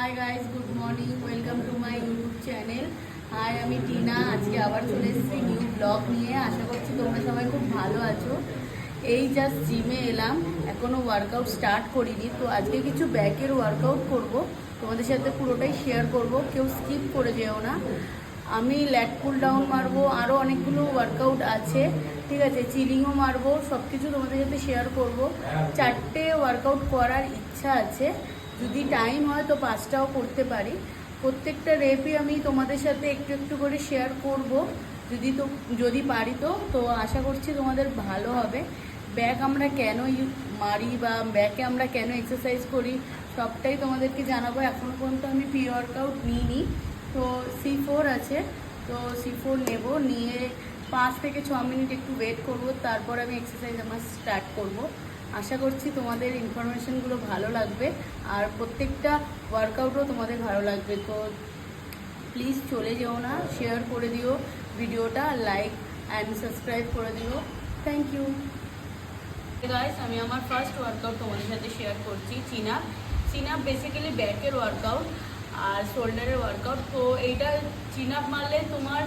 High guys, good morning, welcome to my YouTube channel. Hi, আমি Tina. আজকে আবার চলে এসেছি নিউ ব্লগ নিয়ে। আশা করছি তোমরা সবাই খুব ভালো আছো। এই জাস্ট জিমে এলাম, এখনও ওয়ার্কআউট স্টার্ট করিনি। তো আজকে কিছু ব্যাকের ওয়ার্কআউট করব, তোমাদের সাথে পুরোটাই শেয়ার করব, কেউ স্কিপ করে যেও না। আমি ল্যাট পুল ডাউন মারবো, আরও অনেকগুলো ওয়ার্কআউট আছে, ঠিক আছে, চিলিংও মারবো, সব কিছু তোমাদের সাথে শেয়ার করব। 4টে ওয়ার্কআউট করার ইচ্ছা আছে, যদি টাইম হয় তো 5টাও করতে পারি। প্রত্যেকটা রেপই আমি তোমাদের সাথে একটু একটু করে শেয়ার করব, যদি পারি তো আশা করছি তোমাদের ভালো হবে। ব্যাক আমরা কেন মারি বা ব্যাকে আমরা কেন এক্সারসাইজ করি সবটাই তোমাদেরকে জানাবো। এখনও পর্যন্ত আমি প্রি ওয়ার্কআউট নিইনি, তো C4 আছে, তো C4 নেব, নিয়ে 5 থেকে 6 মিনিট একটু ওয়েট করব, তারপর আমি এক্সারসাইজ আমার স্টার্ট করব। আশা করছি তোমাদের ইনফরমেশনগুলো ভালো লাগবে আর প্রত্যেকটা ওয়ার্কআউটও তোমাদের ভালো লাগবে। তো প্লিজ চলে যেও না, শেয়ার করে দিও ভিডিওটা, লাইক অ্যান্ড সাবস্ক্রাইব করে দিও। Thank you guys. আমি আমার ফার্স্ট ওয়ার্কআউট তোমাদের সাথে শেয়ার করছি, চিন আপ বেসিক্যালি ব্যাকের ওয়ার্কআউট আর শোল্ডারের ওয়ার্কআউট। তো এইটা চিন আপ মারলে তোমার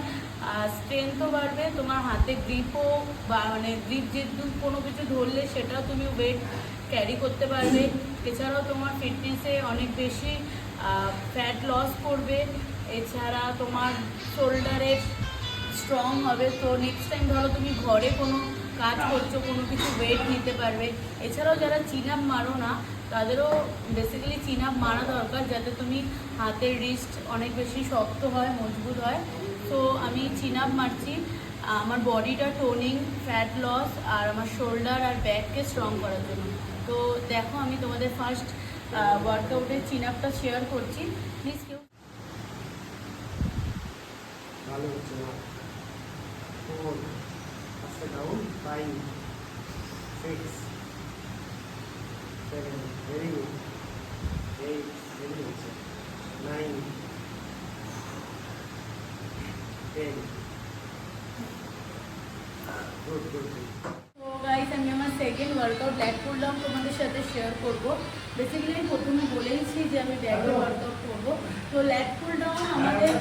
স্ট্রেংথও বাড়বে, তোমার হাতে গ্রিপও বা মানে গ্রিপ যে কোনো কিছু ধরলে সেটাও তুমি ওয়েট ক্যারি করতে পারবে। এছাড়াও তোমার ফিটনেসে অনেক বেশি ফ্যাট লস করবে। এছাড়া তোমার শোল্ডারে স্ট্রং হবে। তো নেক্সট টাইম ধরো তুমি ঘরে কোনো কাজ করছো, কোনো কিছু ওয়েট নিতে পারবে। এছাড়াও যারা চিন আপ মারো না তাদেরও বেসিক্যালি চিন আপ মারা দরকার, যাতে তুমি হাতের রিস্ট অনেক বেশি শক্ত হয়, মজবুত হয়। তো আমি চিন আপ মারছি আমার বডিটা টোনিং, ফ্যাট লস আর আমার শোল্ডার আর ব্যাককে স্ট্রং করার জন্য। তো দেখো, আমি তোমাদের ফার্স্ট ওয়ার্কআউটের চিন আপটা শেয়ার করছি, প্লিজ কেউ ভালো হচ্ছে না। 4 আস্তে ডাউন, 5 6 7 ভেরি গুড, 8 ভেরি হচ্ছে, 9 10 গুড গুড। তো গাইস, আমি আমার সেকেন্ড ওয়ার্কআউট ল্যাট পুল ডাউন তোমাদের সাথে শেয়ার করব। বেসিক্যালি প্রথমে বলেইছি যে আমি ব্যাকের ওয়ার্কআউট করব। তো ল্যাট পুল ডাউন আমাদের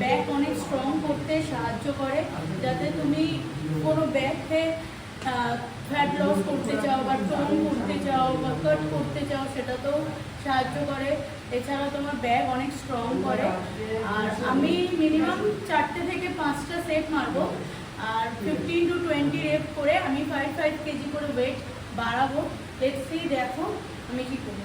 ব্যাক অনেক স্ট্রং করতে সাহায্য করে, যাতে তুমি কোনো ব্যাকে ফ্যাট লস করতে চাও বা টোন করতে চাও বা কাট করতে চাও, সেটাতেও সাহায্য করে। এছাড়া তোমার ব্যাক অনেক স্ট্রং করে। আর আমি মিনিমাম 4টে থেকে 5টা সেট মারবো, আর 15 to 20 রেপ করে আমি 5 কেজি করে ওয়েট বাড়াবো। লেটস সি, দেখো আমি কি করি।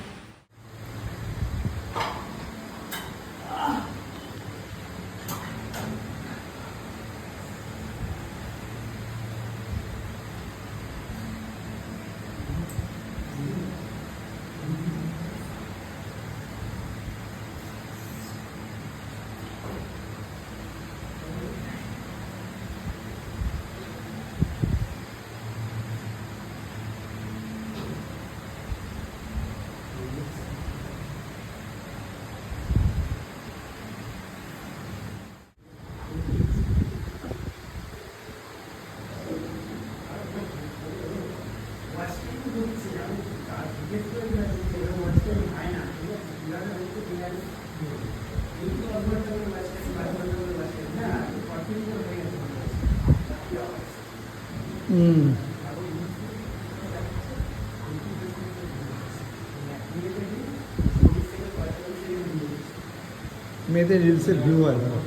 মেয়েদের রিলসে ভিউ হয় দাদা,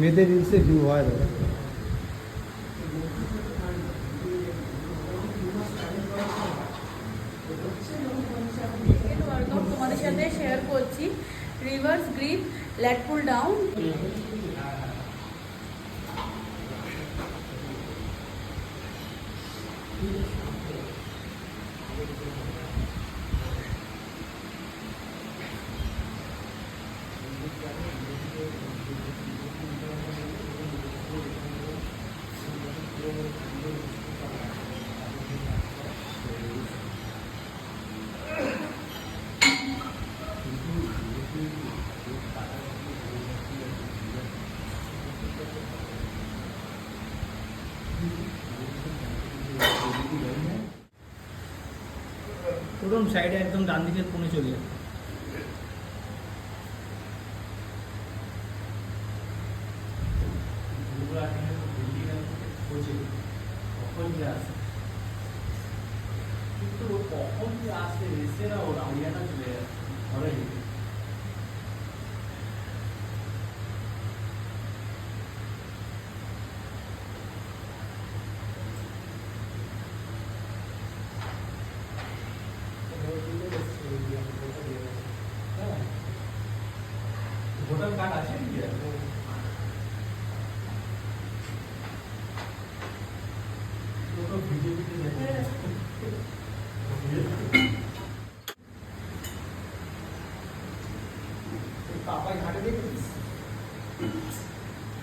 মেয়েদের রিলসে ভিউ হয় দাদা। ওয়ার্কআউট তোমাদের সাথে শেয়ার করছি, reverse grip lat pull down. শোরুম সাইডে একদম ডান দিকের কোণে চলে যাবে। কখন যে আসে কিন্তু ও কখন যে আসে এসে না ওর আইডিয়াটা চলে যাবে ঘরে ঢুকে। ভোটার কার্ড আছে কি?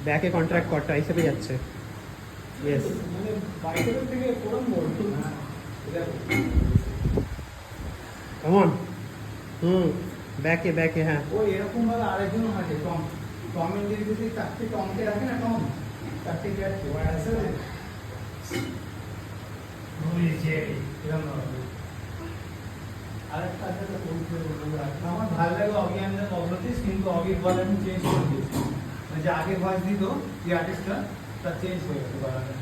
ব্যাকে কন্ট্রাক্ট করটা হিসেবে যাচ্ছে। ইয়েস, মানে বাইকের থেকে কোরআন বড় কেমন? ব্যাকে ব্যাকে, হ্যাঁ। ওই এরকম ভাবে আরেকজন আছে টম, টমের যদি চারটে টমকে রাখে না, টম চারটে গেছে ওই আছে আরেকটা আছে তো আমার ভালো লাগে অজ্ঞানদের অগ্রতিস, কিন্তু অগির বলে আমি চেঞ্জ করে দিয়েছি। মানে যে আগে ভয়েস দিত যে আর্টিস্টটা, তার চেঞ্জ হয়ে গেছে গলাটা।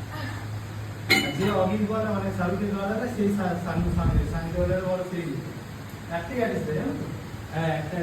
যে অগির বলে মানে সারুকের গলাটা সেই সানি বলার বলো সেই একটাই আর্টিস্ট জানো তো? হ্যাঁ একটা